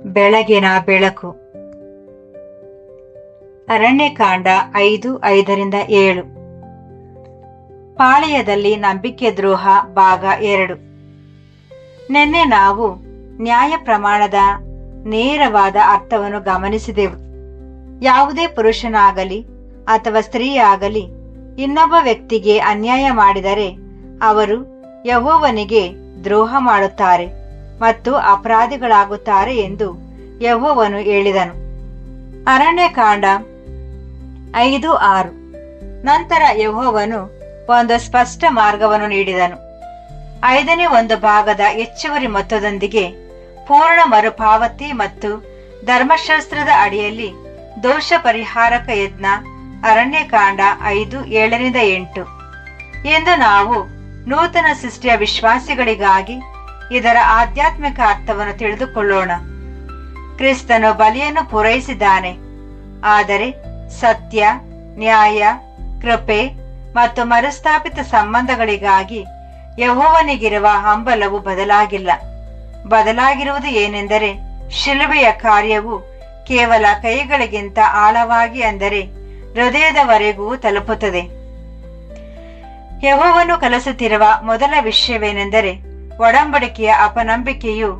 ಬೆಳಗಿನ ಬೆಳಕು. ಅರಣ್ಯಕಾಂಡ 5:5-7. ಪಾಳೆಯದಲ್ಲಿ ನಂಬಿಕೆ ದ್ರೋಹ ಭಾಗ 2. ನಿನ್ನೆ ನಾವು ನ್ಯಾಯ ಪ್ರಮಾಣದ ನೇರವಾದ ಅರ್ಥವನ್ನು ಗಮನಿಸಿದೆವು. ಯಾವುದೇ ಪುರುಷನಾಗಲಿ ಅಥವಾ ಸ್ತ್ರೀಯಾಗಲಿ ಇನ್ನೊಬ್ಬ ವ್ಯಕ್ತಿಗೆ ಅನ್ಯಾಯ ಮಾಡಿದರೆ ಅವರು ಯೆಹೋವನಿಗೆ ದ್ರೋಹ ಮಾಡುತ್ತಾರೆ ಮತ್ತು ಅಪರಾಧಿಗಳಾಗುತ್ತಾರೆ ಎಂದು ಯೆಹೋವನು ಹೇಳಿದನು. ಅರಣ್ಯಕಾಂಡ 5:6. ನಂತರ ಯೆಹೋವನು ಒಂದು ಸ್ಪಷ್ಟ ಮಾರ್ಗವನ್ನು ನೀಡಿದನು. 5ನೇ ಒಂದು ಭಾಗದ ಹೆಚ್ಚುವರಿ ಮೊತ್ತದೊಂದಿಗೆ ಪೂರ್ಣ ಮರುಪಾವತಿ ಮತ್ತು ಧರ್ಮಶಾಸ್ತ್ರದ ಅಡಿಯಲ್ಲಿ ದೋಷ ಪರಿಹಾರಕ ಯಜ್ಞ. ಅರಣ್ಯಕಾಂಡ 5:7-8. ಎಂದು ನಾವು ನೂತನ ಸೃಷ್ಟಿಯ ವಿಶ್ವಾಸಿಗಳಿಗಾಗಿ ಇದರ ಆಧ್ಯಾತ್ಮಿಕ ಅರ್ಥವನ್ನು ತಿಳಿದುಕೊಳ್ಳೋಣ. ಕ್ರಿಸ್ತನು ಬಲಿಯನ್ನು ಪೂರೈಸಿದ್ದಾನೆ, ಆದರೆ ಸತ್ಯ, ನ್ಯಾಯ, ಕೃಪೆ ಮತ್ತು ಮರುಸ್ಥಾಪಿತ ಸಂಬಂಧಗಳಿಗಾಗಿ ಯೆಹೋವನಿಗಿರುವ ಹಂಬಲವು ಬದಲಾಗಿಲ್ಲ. ಬದಲಾಗಿರುವುದು ಏನೆಂದರೆ ಶಿಲುಬೆಯ ಕಾರ್ಯವು ಕೇವಲ ಕೈಗಳಿಗಿಂತ ಆಳವಾಗಿ, ಅಂದರೆ ಹೃದಯದವರೆಗೂ ತಲುಪುತ್ತದೆ. ಯೆಹೋವನು ಕಲಿಸುತ್ತಿರುವ ಮೊದಲ ವಿಷಯವೇನೆಂದರೆ ಒಡಂಬಡಿಕೆಯ ಅಪನಂಬಿಕೆಯು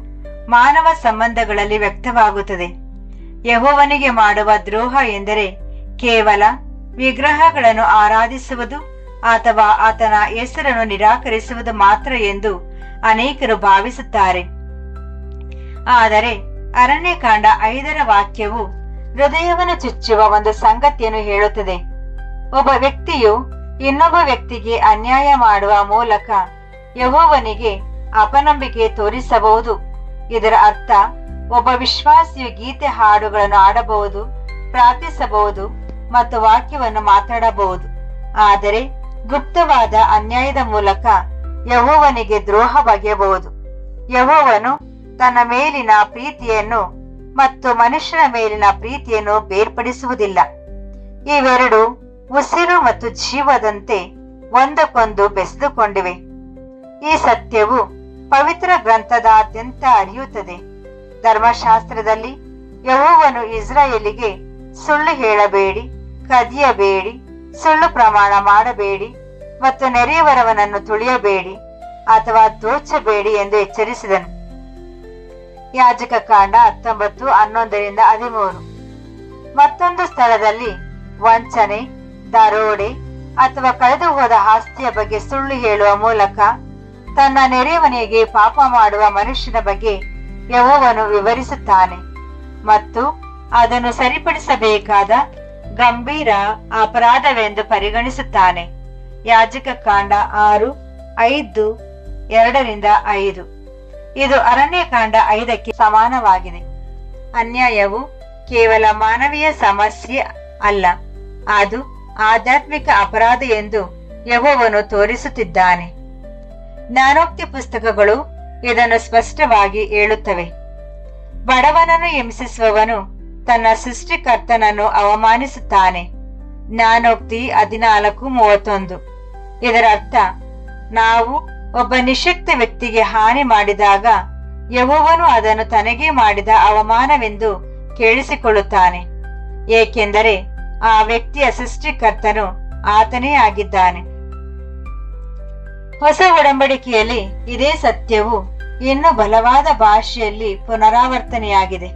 ಮಾನವ ಸಂಬಂಧಗಳಲ್ಲಿ ವ್ಯಕ್ತವಾಗುತ್ತದೆ. ಯೆಹೋವನಿಗೆ ಮಾಡುವ ದ್ರೋಹ ಎಂದರೆ ಕೇವಲ ವಿಗ್ರಹಗಳನ್ನು ಆರಾಧಿಸುವುದು ಅಥವಾ ಆತನ ಹೆಸರನ್ನು ನಿರಾಕರಿಸುವುದು ಮಾತ್ರ ಎಂದು ಅನೇಕರು ಭಾವಿಸುತ್ತಾರೆ. ಆದರೆ ಅರಣ್ಯಕಾಂಡ 5ರ ವಾಕ್ಯವು ಹೃದಯವನ್ನು ಚುಚ್ಚುವ ಒಂದು ಸಂಗತಿಯನ್ನು ಹೇಳುತ್ತದೆ. ಒಬ್ಬ ವ್ಯಕ್ತಿಯು ಇನ್ನೊಬ್ಬ ವ್ಯಕ್ತಿಗೆ ಅನ್ಯಾಯ ಮಾಡುವ ಮೂಲಕ ಯೆಹೋವನಿಗೆ ಅಪನಂಬಿಕೆ ತೋರಿಸಬಹುದು. ಇದರ ಅರ್ಥ, ಒಬ್ಬ ವಿಶ್ವಾಸಿಯು ಗೀತೆ ಹಾಡುಗಳನ್ನು ಆಡಬಹುದು, ಪ್ರಾರ್ಥಿಸಬಹುದು ಮತ್ತು ವಾಕ್ಯವನ್ನು ಮಾತಾಡಬಹುದು, ಆದರೆ ಗುಪ್ತವಾದ ಅನ್ಯಾಯದ ಮೂಲಕ ಯೆಹೋವನಿಗೆ ದ್ರೋಹ ಬಗೆಯಬಹುದು. ಯೆಹೋವನು ತನ್ನ ಮೇಲಿನ ಪ್ರೀತಿಯನ್ನು ಮತ್ತು ಮನುಷ್ಯನ ಮೇಲಿನ ಪ್ರೀತಿಯನ್ನು ಬೇರ್ಪಡಿಸುವುದಿಲ್ಲ. ಇವೆರಡು ಉಸಿರು ಮತ್ತು ಜೀವದಂತೆ ಒಂದಕ್ಕೊಂದು ಬೆಸೆದುಕೊಂಡಿವೆ. ಈ ಸತ್ಯವು ಪವಿತ್ರ ಗ್ರಂಥದಾದ್ಯಂತ ಹರಿಯುತ್ತದೆ. ಧರ್ಮಶಾಸ್ತ್ರದಲ್ಲಿ ಯೆಹೋವನು ಇಸ್ರಾಯೇಲಿಗೆ ಸುಳ್ಳು ಹೇಳಬೇಡಿ, ಕದಿಯಬೇಡಿ, ಸುಳ್ಳು ಪ್ರಮಾಣ ಮಾಡಬೇಡಿ ಮತ್ತು ನೆರೆಯವರವನನ್ನು ತುಳಿಯಬೇಡಿ ಅಥವಾ ದೋಚಬೇಡಿ ಎಂದು ಎಚ್ಚರಿಸಿದನು. ಯಾಜಕ ಕಾಂಡ 19:11-13. ಮತ್ತೊಂದು ಸ್ಥಳದಲ್ಲಿ ವಂಚನೆ, ದರೋಡೆ ಅಥವಾ ಕಳೆದು ಹೋದ ಆಸ್ತಿಯ ಬಗ್ಗೆ ಸುಳ್ಳು ಹೇಳುವ ಮೂಲಕ ತನ್ನ ನೆರೆಯವನಿಗೆ ಪಾಪ ಮಾಡುವ ಮನುಷ್ಯನ ಬಗ್ಗೆ ಯೆಹೋವನು ವಿವರಿಸುತ್ತಾನೆ ಮತ್ತು ಅದನ್ನು ಸರಿಪಡಿಸಬೇಕಾದ ಗಂಭೀರ ಅಪರಾಧವೆಂದು ಪರಿಗಣಿಸುತ್ತಾನೆ. ಯಾಜಕ ಕಾಂಡ 6:5-2-5. ಇದು ಅರಣ್ಯಕಾಂಡ 5ಕ್ಕೆ ಸಮಾನವಾಗಿದೆ. ಅನ್ಯಾಯವು ಕೇವಲ ಮಾನವೀಯ ಸಮಸ್ಯೆ ಅಲ್ಲ, ಅದು ಆಧ್ಯಾತ್ಮಿಕ ಅಪರಾಧ ಎಂದು ಯೆಹೋವನು ತೋರಿಸುತ್ತಿದ್ದಾನೆ. ಜ್ಞಾನೋಕ್ತಿ ಪುಸ್ತಕಗಳು ಇದನ್ನು ಸ್ಪಷ್ಟವಾಗಿ ಹೇಳುತ್ತವೆ. ಬಡವನನ್ನು ಹಿಂಸಿಸುವವನು ತನ್ನ ಸೃಷ್ಟಿಕರ್ತನನ್ನು ಅವಮಾನಿಸುತ್ತಾನೆ. ಜ್ಞಾನೋಕ್ತಿ 14:31. ಇದರ ಅರ್ಥ, ನಾವು ಒಬ್ಬ ನಿಶ್ಯಕ್ತ ವ್ಯಕ್ತಿಗೆ ಹಾನಿ ಮಾಡಿದಾಗ ಯೆಹೋವನು ಅದನ್ನು ತನಗೇ ಮಾಡಿದ ಅವಮಾನವೆಂದು ಕೇಳಿಸಿಕೊಳ್ಳುತ್ತಾನೆ, ಏಕೆಂದರೆ ಆ ವ್ಯಕ್ತಿಯ ಸೃಷ್ಟಿಕರ್ತನು ಆತನೇ ಆಗಿದ್ದಾನೆ. ಹೊಸ ಒಡಂಬಡಿಕೆಯಲ್ಲಿ ಇದೇ ಸತ್ಯವು ಇನ್ನೂ ಬಲವಾದ ಭಾಷೆಯಲ್ಲಿ ಪುನರಾವರ್ತನೆಯಾಗಿದೆ.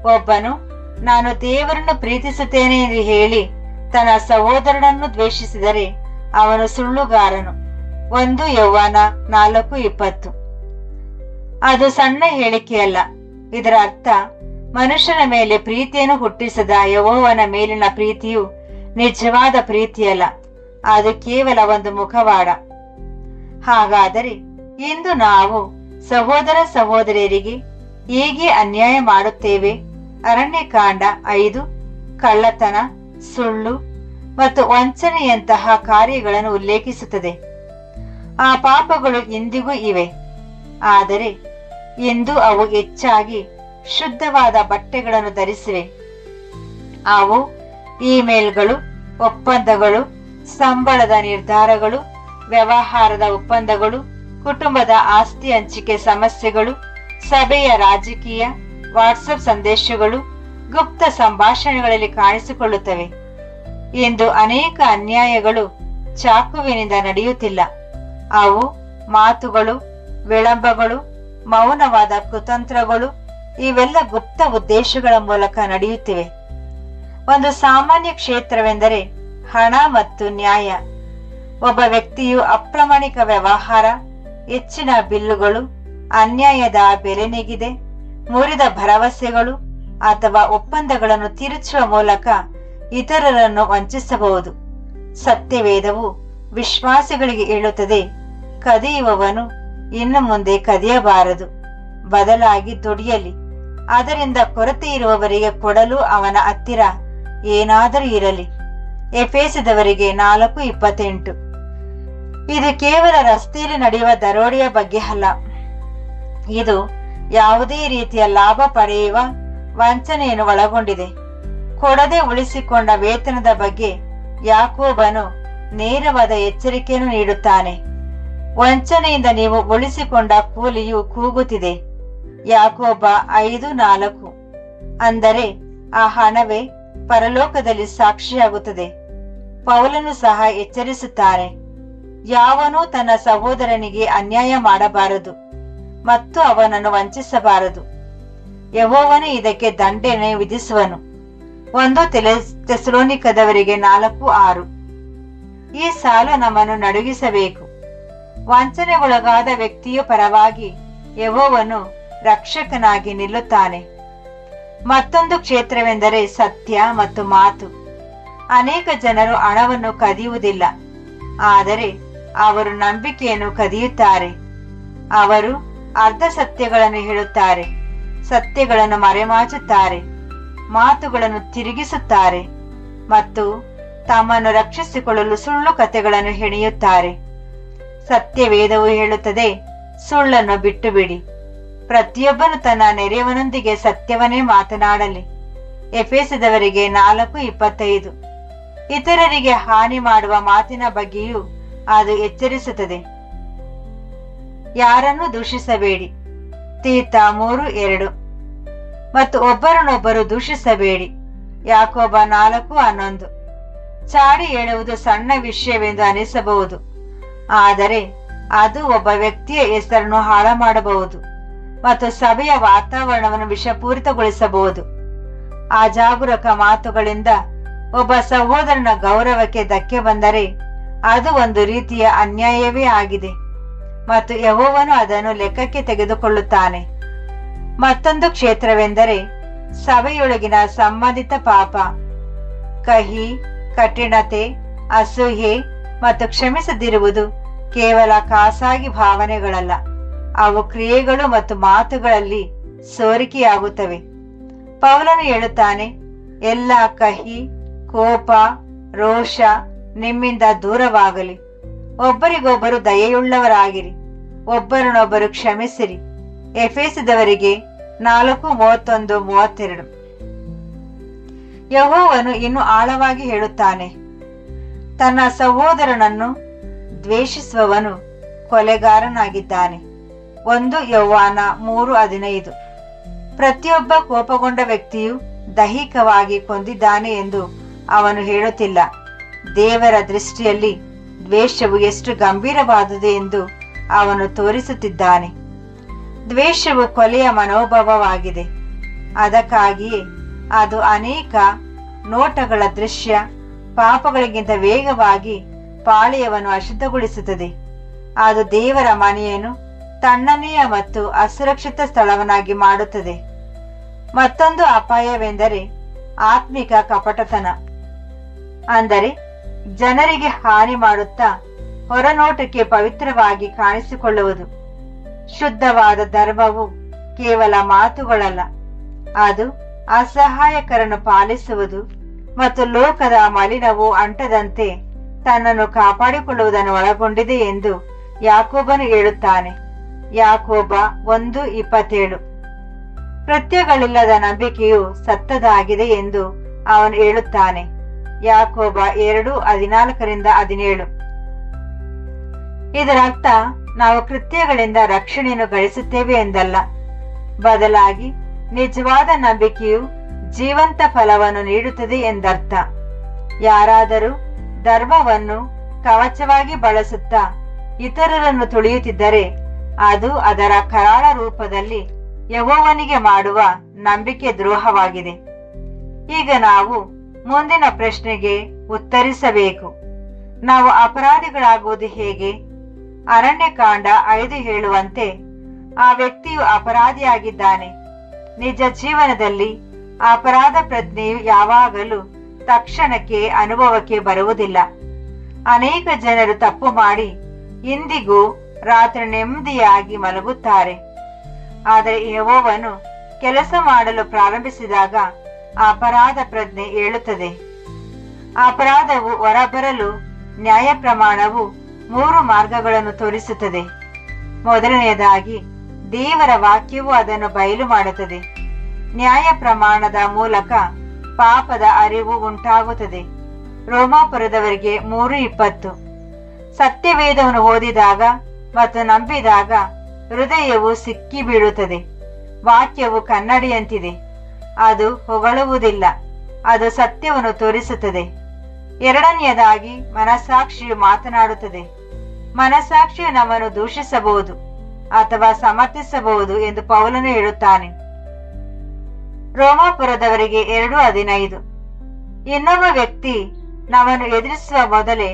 ಒಬ್ಬನು ನಾನು ದೇವರನ್ನು ಪ್ರೀತಿಸುತ್ತೇನೆ ಎಂದು ಹೇಳಿ ತನ್ನ ಸಹೋದರನನ್ನು ದ್ವೇಷಿಸಿದರೆ ಅವನು ಸುಳ್ಳುಗಾರನು. 1 ಯೌವನ 4:20. ಅದು ಸಣ್ಣ ಹೇಳಿಕೆಯಲ್ಲ. ಇದರ ಅರ್ಥ, ಮನುಷ್ಯನ ಮೇಲೆ ಪ್ರೀತಿಯನ್ನು ಹುಟ್ಟಿಸದ ಯೆಹೋವನ ಮೇಲಿನ ಪ್ರೀತಿಯು ನಿಜವಾದ ಪ್ರೀತಿಯಲ್ಲ, ಅದು ಕೇವಲ ಒಂದು ಮುಖವಾಡ. ಹಾಗಾದರೆ ಇಂದು ನಾವು ಸಹೋದರ ಸಹೋದರಿಯರಿಗೆ ಹೇಗೆ ಅನ್ಯಾಯ ಮಾಡುತ್ತೇವೆ? ಅರಣ್ಯಕಾಂಡ 5 ಕಳ್ಳತನ, ಸುಳ್ಳು ಮತ್ತು ವಂಚನೆಯಂತಹ ಕಾರ್ಯಗಳನ್ನು ಉಲ್ಲೇಖಿಸುತ್ತದೆ. ಆ ಪಾಪಗಳು ಇಂದಿಗೂ ಇವೆ, ಆದರೆ ಇಂದು ಅವು ಹೆಚ್ಚಾಗಿ ಶುದ್ಧವಾದ ಬಟ್ಟೆಗಳನ್ನು ಧರಿಸಿವೆ. ಅವು ಇಮೇಲ್ಗಳು, ಒಪ್ಪಂದಗಳು, ಸಂಬಳದ ನಿರ್ಧಾರಗಳು, ವ್ಯವಹಾರದ ಒಪ್ಪಂದಗಳು, ಕುಟುಂಬದ ಆಸ್ತಿ ಹಂಚಿಕೆ ಸಮಸ್ಯೆಗಳು, ಸಭೆಯ ರಾಜಕೀಯ ವಾಟ್ಸಪ್ ಸಂದೇಶಗಳು, ಗುಪ್ತ ಸಂಭಾಷಣೆಗಳಲ್ಲಿ ಕಾಣಿಸಿಕೊಳ್ಳುತ್ತವೆ. ಇಂದು ಅನೇಕ ಅನ್ಯಾಯಗಳು ಚಾಕುವಿನಿಂದ ನಡೆಯುತ್ತಿಲ್ಲ. ಅವು ಮಾತುಗಳು, ವಿಳಂಬಗಳು, ಮೌನವಾದ ಕುತಂತ್ರಗಳು, ಇವೆಲ್ಲ ಗುಪ್ತ ಉದ್ದೇಶಗಳ ಮೂಲಕ ನಡೆಯುತ್ತಿವೆ. ಒಂದು ಸಾಮಾನ್ಯ ಕ್ಷೇತ್ರವೆಂದರೆ ಹಣ ಮತ್ತು ನ್ಯಾಯ. ಒಬ್ಬ ವ್ಯಕ್ತಿಯು ಅಪ್ರಾಮಾಣಿಕ ವ್ಯವಹಾರ, ಹೆಚ್ಚಿನ ಬಿಲ್ಲುಗಳು, ಅನ್ಯಾಯದ ಬೆಲೆ ನಿಗದಿ, ಮುರಿದ ಭರವಸೆಗಳು ಅಥವಾ ಒಪ್ಪಂದಗಳನ್ನು ತಿರುಚುವ ಮೂಲಕ ಇತರರನ್ನು ವಂಚಿಸಬಹುದು. ಸತ್ಯವೇದವು ವಿಶ್ವಾಸಿಗಳಿಗೆ ಹೇಳುತ್ತದೆ, ಕದಿಯುವವನು ಇನ್ನು ಮುಂದೆ ಕದಿಯಬಾರದು, ಬದಲಾಗಿ ದುಡಿಯಲಿ. ಅದರಿಂದ ಕೊರತೆ ಇರುವವರಿಗೆ ಕೊಡಲು ಅವನ ಹತ್ತಿರ ಏನಾದರೂ ಇರಲಿ. ಎಫೆಸದವರಿಗೆ 4:28. ಇದು ಕೇವಲ ರಸ್ತೆಯಲ್ಲಿ ನಡೆಯುವ ದರೋಡೆಯ ಬಗ್ಗೆ ಅಲ್ಲ. ಇದು ಯಾವುದೇ ರೀತಿಯ ಲಾಭ ಪಡೆಯುವ ವಂಚನೆಯನ್ನು ಒಳಗೊಂಡಿದೆ. ಕೊಡದೆ ಉಳಿಸಿಕೊಂಡ ವೇತನದ ಬಗ್ಗೆ ಯಾಕೋಬನು ನೇರವಾದ ಎಚ್ಚರಿಕೆಯನ್ನು ನೀಡುತ್ತಾನೆ. ವಂಚನೆಯಿಂದ ನೀವು ಉಳಿಸಿಕೊಂಡ ಕೂಲಿಯು ಕೂಗುತ್ತಿದೆ. ಯಾಕೋಬ 5:4. ಅಂದರೆ ಆ ಹಣವೇ ಪರಲೋಕದಲ್ಲಿ ಸಾಕ್ಷಿಯಾಗುತ್ತದೆ. ಪೌಲನು ಸಹ ಎಚ್ಚರಿಸುತ್ತಾನೆ, ಯಾವನೂ ತನ್ನ ಸಹೋದರನಿಗೆ ಅನ್ಯಾಯ ಮಾಡಬಾರದು ಮತ್ತು ಅವನನ್ನು ವಂಚಿಸಬಾರದು. ಯೆಹೋವನು ಇದಕ್ಕೆ ದಂಡನೆ ವಿಧಿಸುವನು. 1 ಥೆಸಲೋನಿಕದವರಿಗೆ 4:6. ಈ ಸಾಲು ನಮ್ಮನ್ನು ನಡುಗಿಸಬೇಕು. ವಂಚನೆಗೊಳಗಾದ ವ್ಯಕ್ತಿಯ ಪರವಾಗಿ ಯೆಹೋವನು ರಕ್ಷಕನಾಗಿ ನಿಲ್ಲುತ್ತಾನೆ. ಮತ್ತೊಂದು ಕ್ಷೇತ್ರವೆಂದರೆ ಸತ್ಯ ಮತ್ತು ಮಾತು. ಅನೇಕ ಜನರು ಹಣವನ್ನು ಕದಿಯುವುದಿಲ್ಲ, ಆದರೆ ಅವರು ನಂಬಿಕೆಯನ್ನು ಕದಿಯುತ್ತಾರೆ. ಅವರು ಅರ್ಧ ಸತ್ಯಗಳನ್ನು ಹೇಳುತ್ತಾರೆ, ಸತ್ಯಗಳನ್ನು ಮರೆಮಾಚುತ್ತಾರೆ, ಮಾತುಗಳನ್ನು ತಿರುಗಿಸುತ್ತಾರೆ ಮತ್ತು ತಮ್ಮನ್ನು ರಕ್ಷಿಸಿಕೊಳ್ಳಲು ಸುಳ್ಳು ಕಥೆಗಳನ್ನು ಹೆಣೆಯುತ್ತಾರೆ. ಸತ್ಯವೇದವು ಹೇಳುತ್ತದೆ, ಸುಳ್ಳನ್ನು ಬಿಟ್ಟು ಬಿಡಿ. ಪ್ರತಿಯೊಬ್ಬನು ತನ್ನ ನೆರೆಯವನೊಂದಿಗೆ ಸತ್ಯವನ್ನೇ ಮಾತನಾಡಲಿ. ಎಫೆಸದವರಿಗೆ 4:25. ಇತರರಿಗೆ ಹಾನಿ ಮಾಡುವ ಮಾತಿನ ಬಗ್ಗೆಯೂ ಅದು ಎಚ್ಚರಿಸುತ್ತದೆ. ಯಾರನ್ನು ದೂಷಿಸಬೇಡಿ. ತೀತ 3:2. ಮತ್ತು ಒಬ್ಬರನ್ನೊಬ್ಬರು ದೂಷಿಸಬೇಡಿ. ಯಾಕೋಬ 4:11. ಚಾಡಿ ಹೇಳುವುದು ಸಣ್ಣ ವಿಷಯವೆಂದು ಅನಿಸಬಹುದು, ಆದರೆ ಅದು ಒಬ್ಬ ವ್ಯಕ್ತಿಯ ಹೆಸರನ್ನು ಹಾಳು ಮಾಡಬಹುದು ಮತ್ತು ಸಭೆಯ ವಾತಾವರಣವನ್ನು ವಿಷಪೂರಿತಗೊಳಿಸಬಹುದು. ಅಜಾಗರೂಕ ಮಾತುಗಳಿಂದ ಒಬ್ಬ ಸಹೋದರನ ಗೌರವಕ್ಕೆ ಧಕ್ಕೆ ಬಂದರೆ ಅದು ಒಂದು ರೀತಿಯ ಅನ್ಯಾಯವೇ ಆಗಿದೆ ಮತ್ತು ಯೆಹೋವನು ಅದನ್ನು ಲೆಕ್ಕಕ್ಕೆ ತೆಗೆದುಕೊಳ್ಳುತ್ತಾನೆ. ಮತ್ತೊಂದು ಕ್ಷೇತ್ರವೆಂದರೆ ಸಭೆಯೊಳಗಿನ ಸಂಬಂಧಿತ ಪಾಪ. ಕಹಿ, ಕಠಿಣತೆ, ಅಸೂಯೆ ಮತ್ತು ಕ್ಷಮಿಸದಿರುವುದು ಕೇವಲ ಖಾಸಗಿ ಭಾವನೆಗಳಲ್ಲ, ಅವು ಕ್ರಿಯೆಗಳು ಮತ್ತು ಮಾತುಗಳಲ್ಲಿ ಸೋರಿಕೆಯಾಗುತ್ತವೆ. ಪೌಲನು ಹೇಳುತ್ತಾನೆ, ಎಲ್ಲ ಕಹಿ, ಕೋಪ, ರೋಷ ನಿಮ್ಮಿಂದ ದೂರವಾಗಲಿ. ಒಬ್ಬರಿಗೊಬ್ಬರು ದಯೆಯುಳ್ಳವರಾಗಿರಿ, ಒಬ್ಬರನ್ನೊಬ್ಬರು ಕ್ಷಮಿಸಿರಿ. ಎಫೆಸದವರಿಗೆ 4:31-32. ಯೆಹೋವನು ಇನ್ನು ಆಳವಾಗಿ ಹೇಳುತ್ತಾನೆ, ತನ್ನ ಸಹೋದರನನ್ನು ದ್ವೇಷಿಸುವವನು ಕೊಲೆಗಾರನಾಗಿದ್ದಾನೆ. 1 ಯೋವಾನ 3:15. ಪ್ರತಿಯೊಬ್ಬ ಕೋಪಗೊಂಡ ವ್ಯಕ್ತಿಯು ದೈಹಿಕವಾಗಿ ಕೊಂದಿದ್ದಾನೆ ಎಂದು ಅವನು ಹೇಳುತ್ತಿಲ್ಲ. ದೇವರ ದೃಷ್ಟಿಯಲ್ಲಿ ದ್ವೇಷವು ಎಷ್ಟು ಗಂಭೀರವಾದುದು ಎಂದು ಅವನು ತೋರಿಸುತ್ತಿದ್ದಾನೆ. ದ್ವೇಷವು ಕೊಲೆಯ ಮನೋಭಾವವಾಗಿದೆ. ಅದಕ್ಕಾಗಿಯೇ ಅದು ಅನೇಕ ನೋಟಗಳ ದೃಶ್ಯ ಪಾಪಗಳಿಗಿಂತ ವೇಗವಾಗಿ ಪಾಳೆಯವನ್ನು ಅಶುದ್ಧಗೊಳಿಸುತ್ತದೆ. ಅದು ದೇವರ ಮನೆಯನ್ನು ತಣ್ಣನೆಯ ಮತ್ತು ಅಸುರಕ್ಷಿತ ಸ್ಥಳವನ್ನಾಗಿ ಮಾಡುತ್ತದೆ. ಮತ್ತೊಂದು ಅಪಾಯವೆಂದರೆ ಆತ್ಮಿಕ ಕಪಟತನ. ಅಂದರೆ ಜನರಿಗೆ ಹಾನಿ ಮಾಡುತ್ತಾ ಹೊರನೋಟಕ್ಕೆ ಪವಿತ್ರವಾಗಿ ಕಾಣಿಸಿಕೊಳ್ಳುವುದು. ಶುದ್ಧವಾದ ಧರ್ಮವು ಕೇವಲ ಮಾತುಗಳಲ್ಲ, ಅದು ಅಸಹಾಯಕರನ್ನು ಪಾಲಿಸುವುದು ಮತ್ತು ಲೋಕದ ಮಲಿನವು ಅಂಟದಂತೆ ತನ್ನನ್ನು ಕಾಪಾಡಿಕೊಳ್ಳುವುದನ್ನು ಒಳಗೊಂಡಿದೆ ಎಂದು ಯಾಕೋಬನು ಹೇಳುತ್ತಾನೆ. ಯಾಕೋಬ 1:27. ಕೃತ್ಯಗಳಿಲ್ಲದ ನಂಬಿಕೆಯು ಸತ್ತದಾಗಿದೆ ಎಂದು ಅವನು ಹೇಳುತ್ತಾನೆ. ಯಾಕೋಬ 2:14-17. ಇದರರ್ಥ ನಾವು ಕೃತ್ಯಗಳಿಂದ ರಕ್ಷಣೆಯನ್ನು ಗಳಿಸುತ್ತೇವೆ ಎಂದಲ್ಲ, ಬದಲಾಗಿ ನಿಜವಾದ ನಂಬಿಕೆಯು ಜೀವಂತ ಫಲವನ್ನು ನೀಡುತ್ತದೆ ಎಂದರ್ಥ. ಯಾರಾದರೂ ಧರ್ಮವನ್ನು ಕವಚವಾಗಿ ಬಳಸುತ್ತಾ ಇತರರನ್ನು ತುಳಿಯುತ್ತಿದ್ದರೆ ಅದು ಅದರ ಕರಾಳ ರೂಪದಲ್ಲಿ ಯೆಹೋವನಿಗೆ ಮಾಡುವ ನಂಬಿಕೆ ದ್ರೋಹವಾಗಿದೆ. ಈಗ ನಾವು ಮುಂದಿನ ಪ್ರಶ್ನೆಗೆ ಉತ್ತರಿಸಬೇಕು. ನಾವು ಅಪರಾಧಿಗಳಾಗುವುದು ಹೇಗೆ? ಅರಣ್ಯಕಾಂಡ 5 ಹೇಳುವಂತೆ ಆ ವ್ಯಕ್ತಿಯು ಅಪರಾಧಿಯಾಗಿದ್ದಾನೆ. ನಿಜ ಜೀವನದಲ್ಲಿ ಅಪರಾಧ ಪ್ರಜ್ಞೆಯು ಯಾವಾಗಲೂ ತಕ್ಷಣಕ್ಕೆ ಅನುಭವಕ್ಕೆ ಬರುವುದಿಲ್ಲ. ಅನೇಕ ಜನರು ತಪ್ಪು ಮಾಡಿ ಇಂದಿಗೂ ರಾತ್ರಿ ನೆಮ್ಮದಿಯಾಗಿ ಮಲಗುತ್ತಾರೆ. ಆದರೆ ಯೆಹೋವನು ಕೆಲಸ ಮಾಡಲು ಪ್ರಾರಂಭಿಸಿದಾಗ ಅಪರಾಧ ಪ್ರಜ್ಞೆ ಏಳುತ್ತದೆ. ಅಪರಾಧವು ಹೊರಬರಲು ನ್ಯಾಯ ಪ್ರಮಾಣವು 3 ಮಾರ್ಗಗಳನ್ನು ತೋರಿಸುತ್ತದೆ. ಮೊದಲನೆಯದಾಗಿ ದೇವರ ವಾಕ್ಯವು ಅದನ್ನು ಬಯಲು ಮಾಡುತ್ತದೆ. ನ್ಯಾಯ ಪ್ರಮಾಣದ ಮೂಲಕ ಪಾಪದ ಅರಿವು ಉಂಟಾಗುತ್ತದೆ. ರೋಮಾಪುರದವರಿಗೆ 3:20. ಸತ್ಯವೇದವನ್ನು ಓದಿದಾಗ ಮತ್ತು ನಂಬಿದಾಗ ಹೃದಯವು ಸಿಕ್ಕಿ ಬೀಳುತ್ತದೆ. ವಾಕ್ಯವು ಕನ್ನಡಿಯಂತಿದೆ, ಅದು ಹೊಗಳುವುದಿಲ್ಲ, ಅದು ಸತ್ಯವನ್ನು ತೋರಿಸುತ್ತದೆ. ಎರಡನೆಯದಾಗಿ ಮನಸ್ಸಾಕ್ಷಿಯು ಮಾತನಾಡುತ್ತದೆ. ಮನಸ್ಸಾಕ್ಷಿಯು ನಮ್ಮನ್ನು ದೂಷಿಸಬಹುದು ಅಥವಾ ಸಮರ್ಥಿಸಬಹುದು ಎಂದು ಪೌಲನು ಹೇಳುತ್ತಾನೆ. ರೋಮಾಪುರದವರಿಗೆ 2:15. ಇನ್ನೊಬ್ಬ ವ್ಯಕ್ತಿ ನಮ್ಮನ್ನು ಎದುರಿಸುವ ಮೊದಲೇ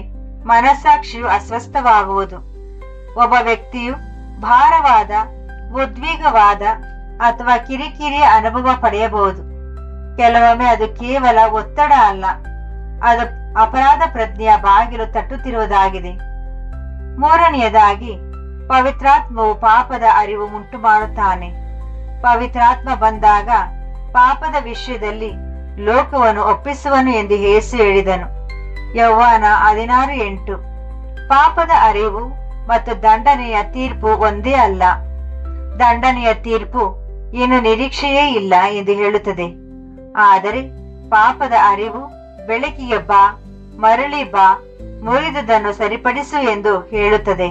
ಮನಸ್ಸಾಕ್ಷಿಯು ಅಸ್ವಸ್ಥವಾಗುವುದು. ಒಬ್ಬ ವ್ಯಕ್ತಿಯು ಭಾರವಾದ, ಉದ್ವೇಗವಾದ ಅಥವಾ ಕಿರಿಕಿರಿಯ ಅನುಭವ ಪಡೆಯಬಹುದು. ಕೆಲವೊಮ್ಮೆ ಅದು ಕೇವಲ ಒತ್ತಡ ಅಲ್ಲ, ಅದು ಅಪರಾಧ ಪ್ರಜ್ಞೆಯ ಬಾಗಿಲು ತಟ್ಟುತ್ತಿರುವುದಾಗಿದೆ. ಮೂರನೆಯದಾಗಿ ಪವಿತ್ರಾತ್ಮವು ಪಾಪದ ಅರಿವು ಉಂಟು ಮಾಡುತ್ತಾನೆ. ಪವಿತ್ರಾತ್ಮ ಬಂದಾಗ ಪಾಪದ ವಿಷಯದಲ್ಲಿ ಲೋಕವನ್ನು ಒಪ್ಪಿಸುವನು ಎಂದು ಯೇಸು ಹೇಳಿದನು. ಯೋಹಾನ 16:8. ಪಾಪದ ಅರಿವು ಮತ್ತು ದಂಡನೆಯ ತೀರ್ಪು ಒಂದೇ ಅಲ್ಲ. ದಂಡನೆಯ ತೀರ್ಪು ಇನ್ನು ನಿರೀಕ್ಷೆಯೇ ಇಲ್ಲ ಎಂದು ಹೇಳುತ್ತದೆ. ಆದರೆ ಪಾಪದ ಅರಿವು ಬೆಳಕಿಗೆ ಬಾ, ಮರಳಿ ಬಾ, ಮುರಿದುದನ್ನು ಸರಿಪಡಿಸು ಎಂದು ಹೇಳುತ್ತದೆ.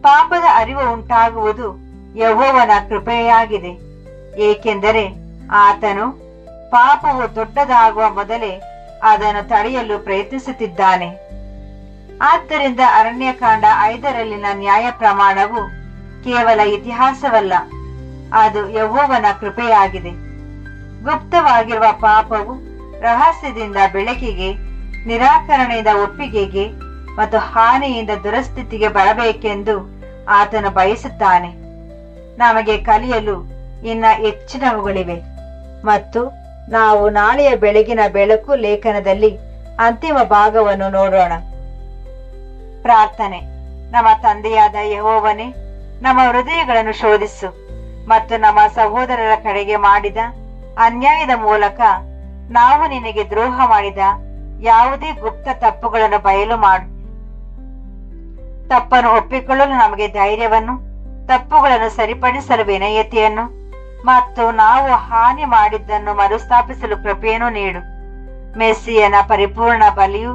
ಪಾಪದ ಅರಿವು ಉಂಟಾಗುವುದು ಯೆಹೋವನ ಕೃಪೆಯಾಗಿದೆ, ಏಕೆಂದರೆ ಆತನು ಪಾಪವು ದೊಡ್ಡದಾಗುವ ಮೊದಲೇ ಅದನ್ನು ತಡೆಯಲು ಪ್ರಯತ್ನಿಸುತ್ತಿದ್ದಾನೆ. ಆದ್ದರಿಂದ ಅರಣ್ಯಕಾಂಡ 5ರಲ್ಲಿನ ನ್ಯಾಯ ಪ್ರಮಾಣವು ಕೇವಲ ಇತಿಹಾಸವಲ್ಲ, ಅದು ಯೆಹೋವನ ಕೃಪೆಯಾಗಿದೆ. ಗುಪ್ತವಾಗಿರುವ ಪಾಪವು ರಹಸ್ಯದಿಂದ ಬೆಳಕಿಗೆ, ನಿರಾಕರಣೆಯಿಂದ ಒಪ್ಪಿಗೆಗೆ ಮತ್ತು ಹಾನಿಯಿಂದ ದುರಸ್ಥಿತಿಗೆ ಬರಬೇಕೆಂದು ಆತನು ಬಯಸುತ್ತಾನೆ. ನಮಗೆ ಕಲಿಯಲು ಇನ್ನ ಹೆಚ್ಚಿನವುಗಳಿವೆ ಮತ್ತು ನಾವು ನಾಳೆಯ ಬೆಳಗಿನ ಬೆಳಕು ಲೇಖನದಲ್ಲಿ ಅಂತಿಮ ಭಾಗವನ್ನು ನೋಡೋಣ. ಪ್ರಾರ್ಥನೆ. ನಮ್ಮ ತಂದೆಯಾದ ಯೆಹೋವನೇ, ನಮ್ಮ ಹೃದಯಗಳನ್ನು ಶೋಧಿಸು ಮತ್ತು ನಮ್ಮ ಸಹೋದರರ ಕಡೆಗೆ ಮಾಡಿದ ಅನ್ಯಾಯದ ಮೂಲಕ ನಾವು ನಿನಗೆ ದ್ರೋಹ ಮಾಡಿದ ಯಾವುದೇ ಗುಪ್ತ ತಪ್ಪುಗಳನ್ನು ಬಯಲು ಮಾಡು. ತಪ್ಪನ್ನು ಒಪ್ಪಿಕೊಳ್ಳಲು ನಮಗೆ ಧೈರ್ಯವನ್ನು, ತಪ್ಪುಗಳನ್ನು ಸರಿಪಡಿಸಲು ವಿನಯತೆಯನ್ನು ಮತ್ತು ನಾವು ಹಾನಿ ಮಾಡಿದ್ದನ್ನು ಮರುಸ್ಥಾಪಿಸಲು ಕೃಪೆಯನ್ನು ನೀಡು. ಮೆಸ್ಸಿಯನ ಪರಿಪೂರ್ಣ ಬಲಿಯು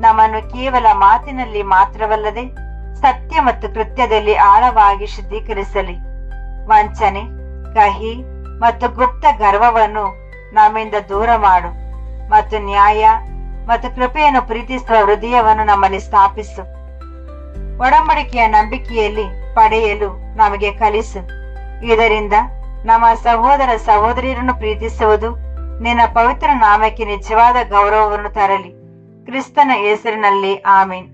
ನಮ್ಮನ್ನು ಕೇವಲ ಮಾತಿನಲ್ಲಿ ಮಾತ್ರವಲ್ಲದೆ ಸತ್ಯ ಮತ್ತು ಕೃತ್ಯದಲ್ಲಿ ಆಳವಾಗಿ ಶುದ್ಧೀಕರಿಸಲಿ. ವಂಚನೆ, ಕಹಿ ಮತ್ತು ಗುಪ್ತ ಗರ್ವವನ್ನು ನಮ್ಮಿಂದ ದೂರ ಮಾಡು ಮತ್ತು ನ್ಯಾಯ ಮತ್ತು ಕೃಪೆಯನ್ನು ಪ್ರೀತಿಸುವ ಹೃದಯವನ್ನು ನಮ್ಮಲ್ಲಿ ಸ್ಥಾಪಿಸು. ಒಡಂಬಡಿಕೆಯ ನಂಬಿಕೆಯಲ್ಲಿ ಪಡೆಯಲು ನಮಗೆ ಕಲಿಸು. ಇದರಿಂದ ನಮ್ಮ ಸಹೋದರ ಸಹೋದರಿಯರನ್ನು ಪ್ರೀತಿಸುವುದು ನಿನ್ನ ಪವಿತ್ರ ನಾಮಕ್ಕೆ ನಿಜವಾದ ಗೌರವವನ್ನು ತರಲಿ. ಕ್ರಿಸ್ತನ ಹೆಸರಿನಲ್ಲಿ ಆಮೀನ್.